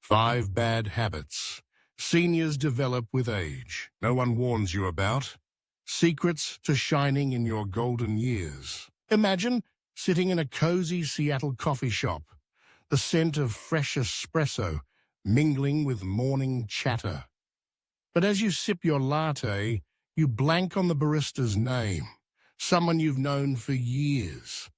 5 bad habits seniors develop with age. No one warns you about. Secrets to shining in your golden years. Imagine sitting in a cozy Seattle coffee shop, the scent of fresh espresso mingling with morning chatter. But as you sip your latte, you blank on the barista's name, someone you've known for years.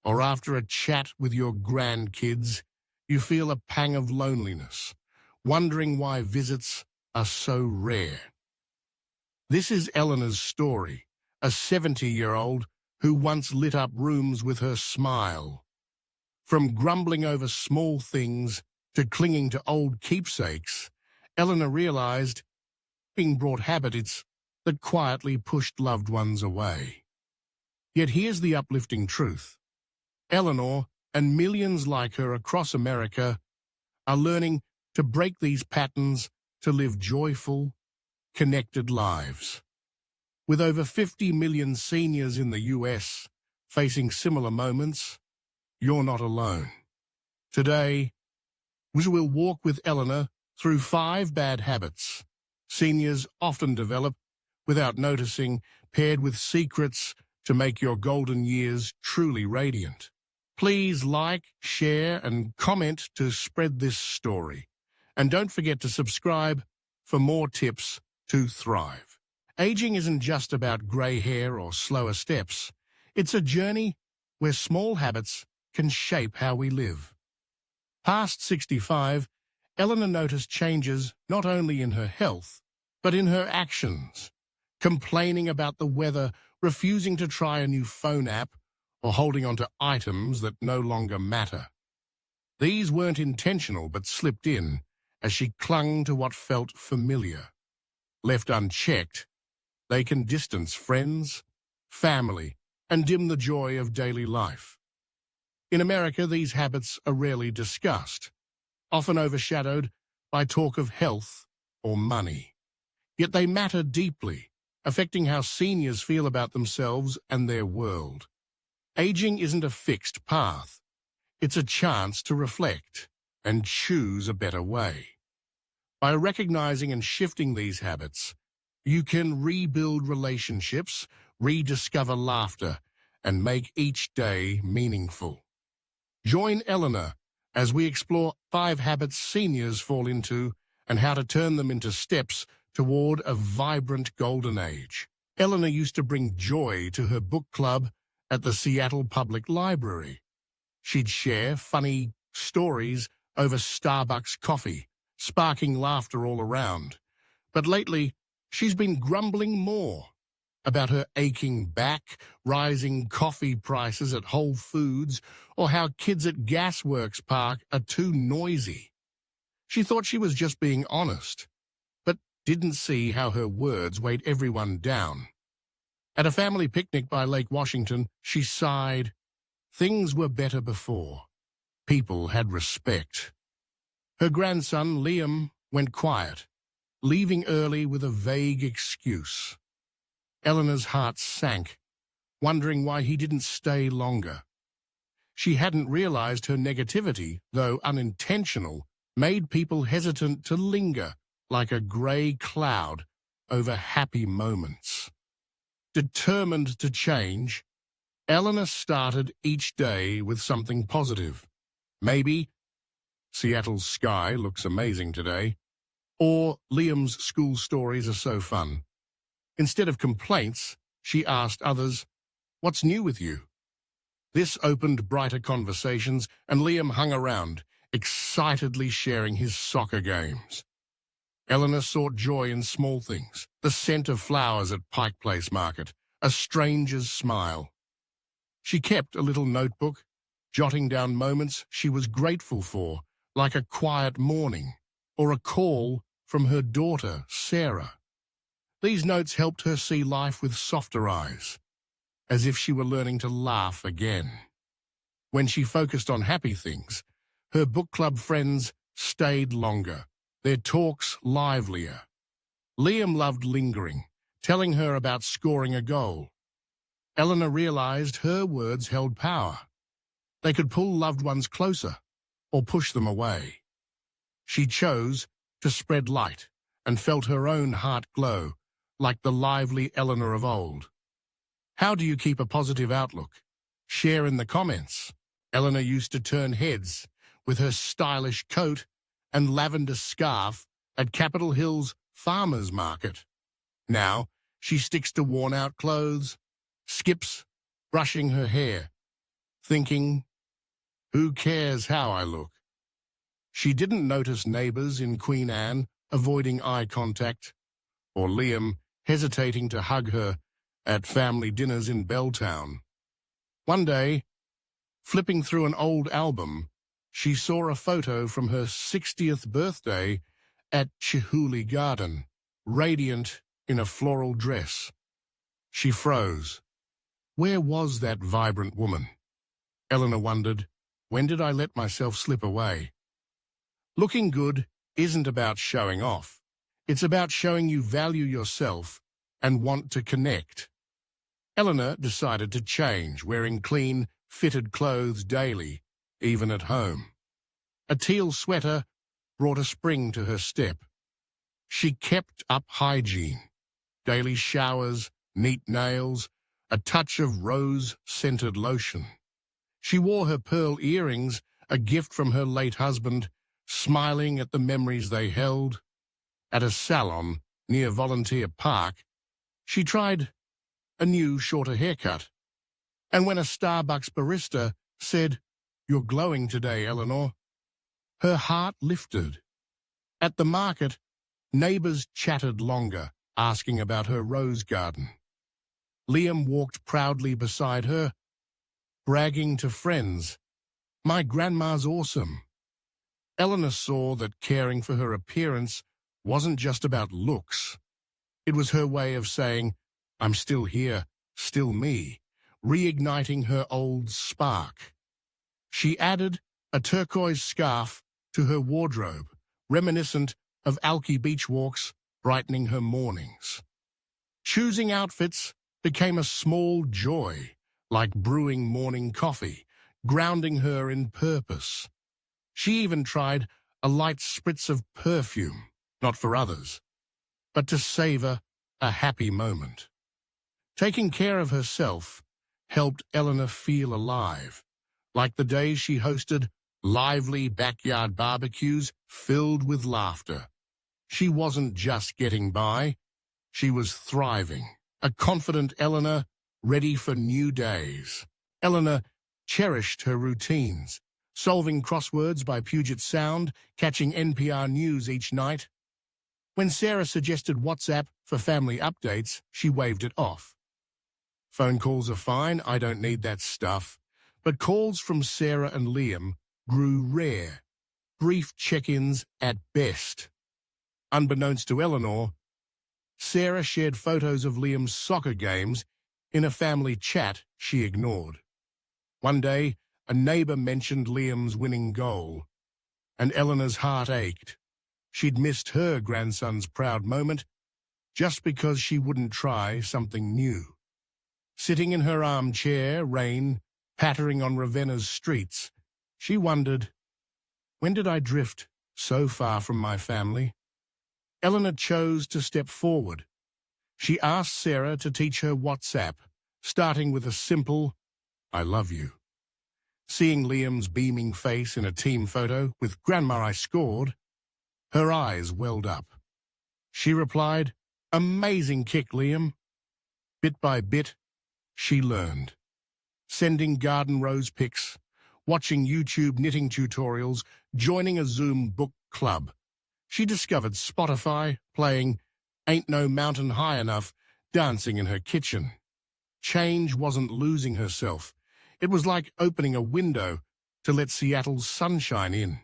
Or after a chat with your grandkids, you feel a pang of loneliness, wondering why visits are so rare. This is Eleanor's story, a 70-year-old who once lit up rooms with her smile. From grumbling over small things to clinging to old keepsakes, Eleanor realized being brought habits that quietly pushed loved ones away. Yet here's the uplifting truth. Eleanor and millions like her across America are learning to break these patterns to live joyful, connected lives. With over 50 million seniors in the US facing similar moments, you're not alone. Today, we will walk with Eleanor through 5 bad habits seniors often develop without noticing, paired with secrets to make your golden years truly radiant. Please like, share, and comment to spread this story. And don't forget to subscribe for more tips to thrive. Aging isn't just about grey hair or slower steps. It's a journey where small habits can shape how we live. Past 65, Eleanor noticed changes not only in her health, but in her actions. Complaining about the weather, refusing to try a new phone app, or holding on to items that no longer matter. These weren't intentional but slipped in as she clung to what felt familiar. Left unchecked, they can distance friends, family, and dim the joy of daily life. In America, these habits are rarely discussed, often overshadowed by talk of health or money. Yet they matter deeply, affecting how seniors feel about themselves and their world. Aging isn't a fixed path. It's a chance to reflect and choose a better way. By recognizing and shifting these habits, you can rebuild relationships, rediscover laughter, and make each day meaningful. Join Eleanor as we explore 5 habits seniors fall into and how to turn them into steps toward a vibrant golden age. Eleanor used to bring joy to her book club at the Seattle Public Library. She'd share funny stories over Starbucks coffee, sparking laughter all around. But lately, she's been grumbling more about her aching back, rising coffee prices at Whole Foods, or how kids at Gasworks Park are too noisy. She thought she was just being honest, but didn't see how her words weighed everyone down. At a family picnic by Lake Washington, she sighed. Things were better before. People had respect. Her grandson, Liam, went quiet, leaving early with a vague excuse. Eleanor's heart sank, wondering why he didn't stay longer. She hadn't realized her negativity, though unintentional, made people hesitant to linger like a grey cloud over happy moments. Determined to change, Eleanor started each day with something positive. Maybe Seattle's sky looks amazing today, or Liam's school stories are so fun. Instead of complaints, she asked others, "What's new with you?" This opened brighter conversations, and Liam hung around, excitedly sharing his soccer games. Eleanor sought joy in small things, the scent of flowers at Pike Place Market, a stranger's smile. She kept a little notebook, jotting down moments she was grateful for, like a quiet morning or a call from her daughter, Sarah. These notes helped her see life with softer eyes, as if she were learning to laugh again. When she focused on happy things, her book club friends stayed longer, their talks livelier. Liam loved lingering, telling her about scoring a goal. Eleanor realized her words held power. They could pull loved ones closer or push them away. She chose to spread light and felt her own heart glow, like the lively Eleanor of old. How do you keep a positive outlook? Share in the comments. Eleanor used to turn heads with her stylish coat and lavender scarf at Capitol Hill's farmers market. Now, she sticks to worn-out clothes, skips brushing her hair, thinking, who cares how I look? She didn't notice neighbors in Queen Anne avoiding eye contact, or Liam hesitating to hug her at family dinners in Belltown. One day, flipping through an old album, she saw a photo from her 60th birthday at Chihuly Garden, radiant in a floral dress. She froze. Where was that vibrant woman? Eleanor wondered, when did I let myself slip away? Looking good isn't about showing off. It's about showing you value yourself and want to connect. Eleanor decided to change, wearing clean, fitted clothes daily, even at home. A teal sweater brought a spring to her step. She kept up hygiene, daily showers, neat nails, a touch of rose-scented lotion. She wore her pearl earrings, a gift from her late husband, smiling at the memories they held. At a salon near Volunteer Park, she tried a new, shorter haircut. And when a Starbucks barista said, "You're glowing today, Eleanor," her heart lifted. At the market, neighbors chatted longer, asking about her rose garden. Liam walked proudly beside her, bragging to friends, "My grandma's awesome." Eleanor saw that caring for her appearance wasn't just about looks. It was her way of saying, "I'm still here, still me," reigniting her old spark. She added a turquoise scarf to her wardrobe, reminiscent of Alki beach walks, brightening her mornings. Choosing outfits became a small joy, like brewing morning coffee, grounding her in purpose. She even tried a light spritz of perfume, not for others, but to savor a happy moment. Taking care of herself helped Eleanor feel alive, like the days she hosted lively backyard barbecues filled with laughter. She wasn't just getting by, she was thriving, a confident Eleanor ready for new days. Eleanor cherished her routines, solving crosswords by Puget Sound, catching NPR news each night. When Sarah suggested WhatsApp for family updates, she waved it off. Phone calls are fine, I don't need that stuff. But calls from Sarah and Liam grew rare, brief check-ins at best. Unbeknownst to Eleanor, Sarah shared photos of Liam's soccer games in a family chat she ignored. One day, a neighbor mentioned Liam's winning goal, and Eleanor's heart ached. She'd missed her grandson's proud moment just because she wouldn't try something new. Sitting in her armchair, rain pattering on Ravenna's streets, she wondered, when did I drift so far from my family? Eleanor chose to step forward. She asked Sarah to teach her WhatsApp, starting with a simple, "I love you." Seeing Liam's beaming face in a team photo with "Grandma, I scored," her eyes welled up. She replied, "Amazing kick, Liam." Bit by bit, she learned. Sending garden rose pics, watching YouTube knitting tutorials, joining a Zoom book club. She discovered Spotify, playing "Ain't No Mountain High Enough," dancing in her kitchen. Change wasn't losing herself. It was like opening a window to let Seattle's sunshine in.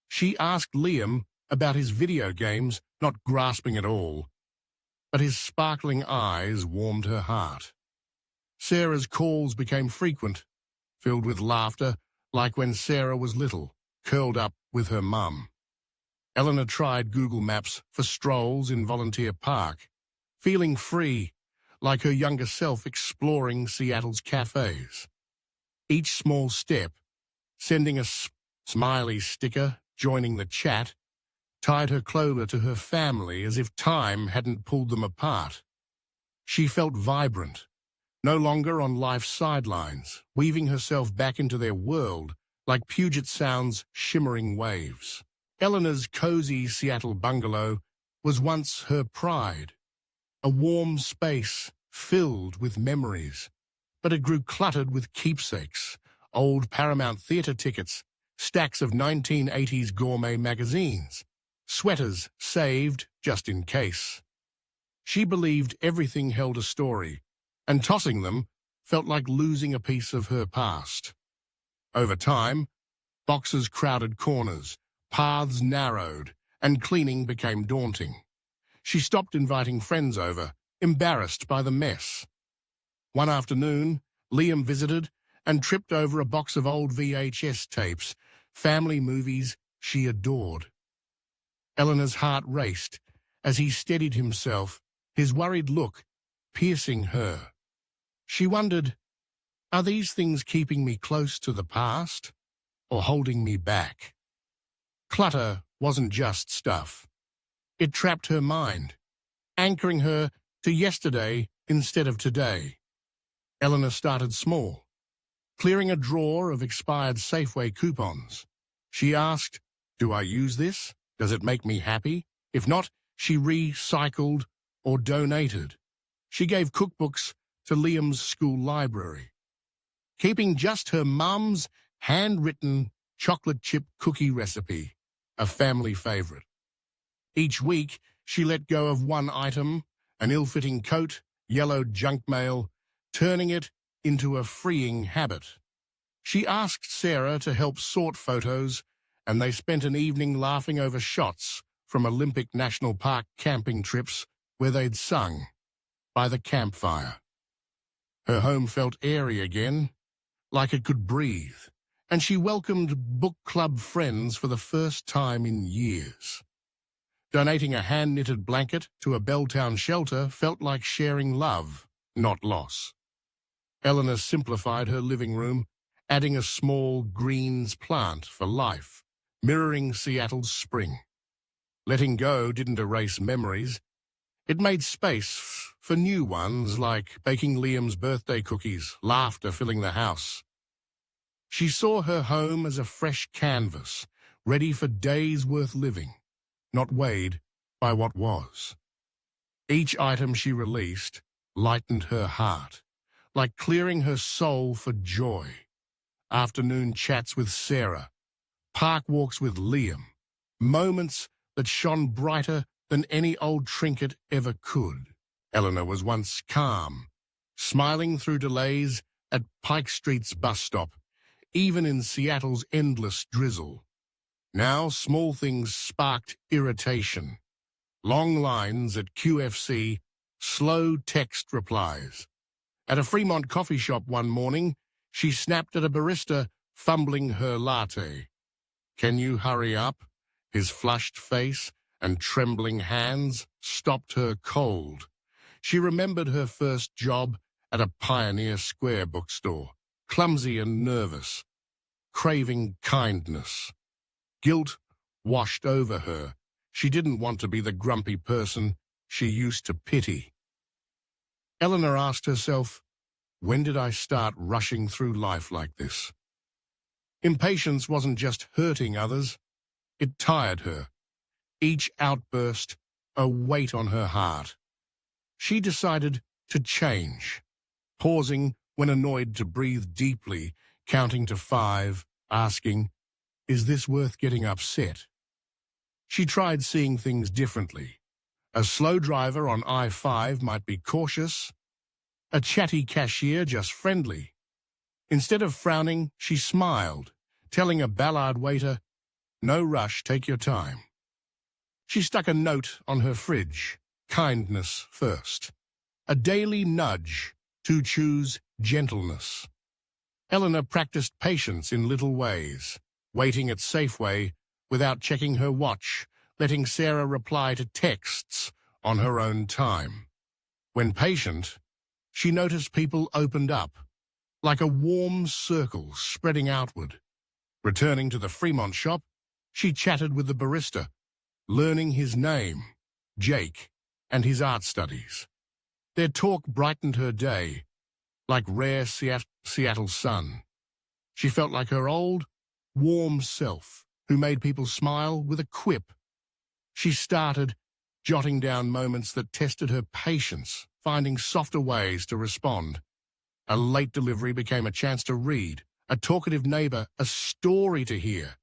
She asked Liam about his video games, not grasping at all, but his sparkling eyes warmed her heart. Sarah's calls became frequent, filled with laughter, like when Sarah was little, curled up with her mum. Eleanor tried Google Maps for strolls in Volunteer Park, feeling free, like her younger self exploring Seattle's cafes. Each small step, sending a smiley sticker, joining the chat, tied her clothing to her family as if time hadn't pulled them apart. She felt vibrant, no longer on life's sidelines, weaving herself back into their world like Puget Sound's shimmering waves. Eleanor's cozy Seattle bungalow was once her pride, a warm space filled with memories, but it grew cluttered with keepsakes, old Paramount Theatre tickets, stacks of 1980s gourmet magazines, sweaters saved just in case. She believed everything held a story, and tossing them felt like losing a piece of her past. Over time, boxes crowded corners, paths narrowed, and cleaning became daunting. She stopped inviting friends over, embarrassed by the mess. One afternoon, Liam visited and tripped over a box of old VHS tapes, family movies she adored. Eleanor's heart raced as he steadied himself, his worried look piercing her. She wondered, are these things keeping me close to the past or holding me back? Clutter wasn't just stuff. It trapped her mind, anchoring her to yesterday instead of today. Eleanor started small, clearing a drawer of expired Safeway coupons. She asked, do I use this? Does it make me happy? If not, she recycled or donated. She gave cookbooks to Liam's school library, keeping just her mum's handwritten chocolate chip cookie recipe, a family favorite. Each week, she let go of one item, an ill-fitting coat, yellowed junk mail, turning it into a freeing habit. She asked Sarah to help sort photos, and they spent an evening laughing over shots from Olympic National Park camping trips where they'd sung by the campfire. Her home felt airy again, like it could breathe, and she welcomed book club friends for the first time in years. Donating a hand-knitted blanket to a Belltown shelter felt like sharing love, not loss. Eleanor simplified her living room, adding a small greens plant for life, mirroring Seattle's spring. Letting go didn't erase memories. It made space for new ones, like baking Liam's birthday cookies, laughter filling the house. She saw her home as a fresh canvas, ready for days worth living, not weighed by what was. Each item she released lightened her heart, like clearing her soul for joy. Afternoon chats with Sarah, park walks with Liam, moments that shone brighter than any old trinket ever could. Eleanor was once calm, smiling through delays at Pike Street's bus stop, even in Seattle's endless drizzle. Now small things sparked irritation. Long lines at QFC, slow text replies. At a Fremont coffee shop one morning, she snapped at a barista, fumbling her latte. "Can you hurry up?" His flushed face and trembling hands stopped her cold. She remembered her first job at a Pioneer Square bookstore, clumsy and nervous, craving kindness. Guilt washed over her. She didn't want to be the grumpy person she used to pity. Eleanor asked herself, when did I start rushing through life like this? Impatience wasn't just hurting others, it tired her. Each outburst, a weight on her heart. She decided to change, pausing when annoyed to breathe deeply, counting to 5, asking, is this worth getting upset? She tried seeing things differently. A slow driver on I-5 might be cautious, a chatty cashier just friendly. Instead of frowning, she smiled, telling a Ballard waiter, no rush, take your time. She stuck a note on her fridge, kindness first. A daily nudge to choose gentleness. Eleanor practiced patience in little ways, waiting at Safeway without checking her watch, letting Sarah reply to texts on her own time. When patient, she noticed people opened up, like a warm circle spreading outward. Returning to the Fremont shop, she chatted with the barista, learning his name, Jake, and his art studies. Their talk brightened her day, like rare Seattle sun. She felt like her old, warm self, who made people smile with a quip. She started jotting down moments that tested her patience, finding softer ways to respond. A late delivery became a chance to read, a talkative neighbor, a story to hear.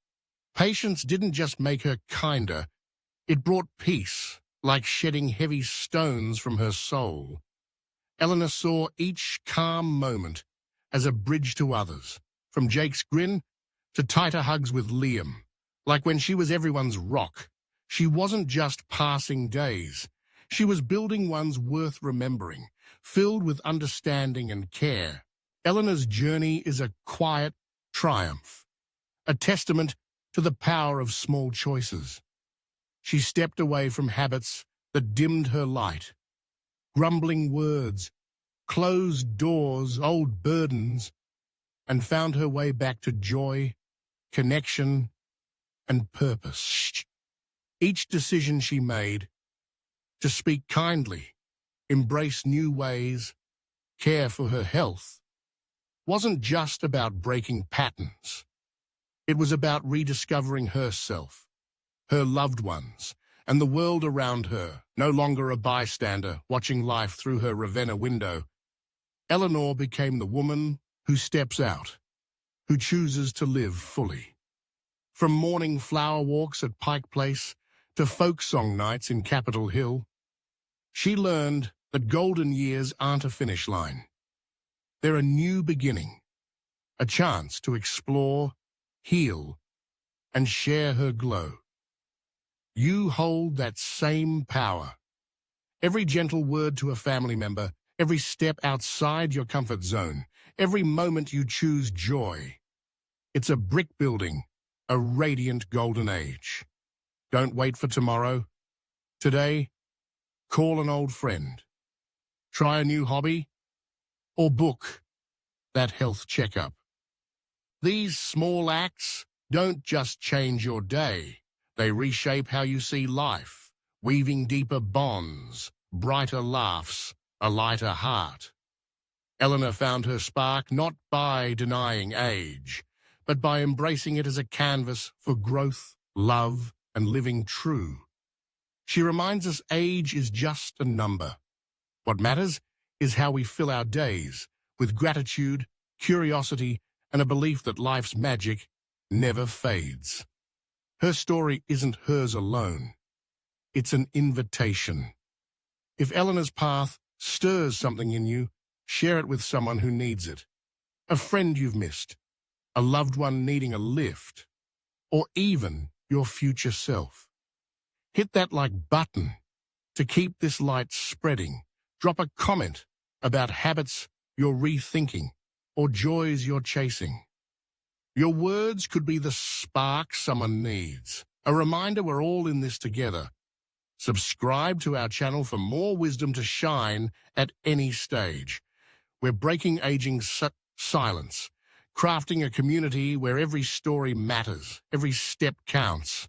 Patience didn't just make her kinder, it brought peace, like shedding heavy stones from her soul. Eleanor saw each calm moment as a bridge to others, from Jake's grin to tighter hugs with Liam. Like when she was everyone's rock, she wasn't just passing days. She was building ones worth remembering, filled with understanding and care. Eleanor's journey is a quiet triumph, a testament to the power of small choices. She stepped away from habits that dimmed her light, grumbling words, closed doors, old burdens, and found her way back to joy, connection, and purpose. Each decision she made, to speak kindly, embrace new ways, care for her health, wasn't just about breaking patterns. It was about rediscovering herself, her loved ones, and the world around her, no longer a bystander watching life through her Ravenna window. Eleanor became the woman who steps out, who chooses to live fully. From morning flower walks at Pike Place to folk song nights in Capitol Hill, she learned that golden years aren't a finish line. They're a new beginning, a chance to explore, heal, and share her glow. You hold that same power. Every gentle word to a family member, every step outside your comfort zone, every moment you choose joy. It's a brick building, a radiant golden age. Don't wait for tomorrow. Today, call an old friend. Try a new hobby, or book that health checkup. These small acts don't just change your day. They reshape how you see life, weaving deeper bonds, brighter laughs, a lighter heart. Eleanor found her spark not by denying age, but by embracing it as a canvas for growth, love, and living true. She reminds us age is just a number. What matters is how we fill our days with gratitude, curiosity, and a belief that life's magic never fades. Her story isn't hers alone. It's an invitation. If Eleanor's path stirs something in you, share it with someone who needs it. A friend you've missed, a loved one needing a lift, or even your future self. Hit that like button to keep this light spreading. Drop a comment about habits you're rethinking or joys you're chasing. Your words could be the spark someone needs. A reminder we're all in this together. Subscribe to our channel for more wisdom to shine at any stage. We're breaking aging silence, crafting a community where every story matters, every step counts.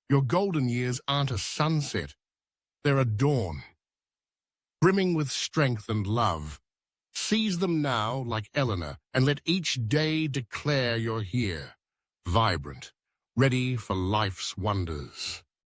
Your golden years aren't a sunset, they're a dawn, brimming with strength and love. Seize them now like Eleanor, and let each day declare you're here, vibrant, ready for life's wonders.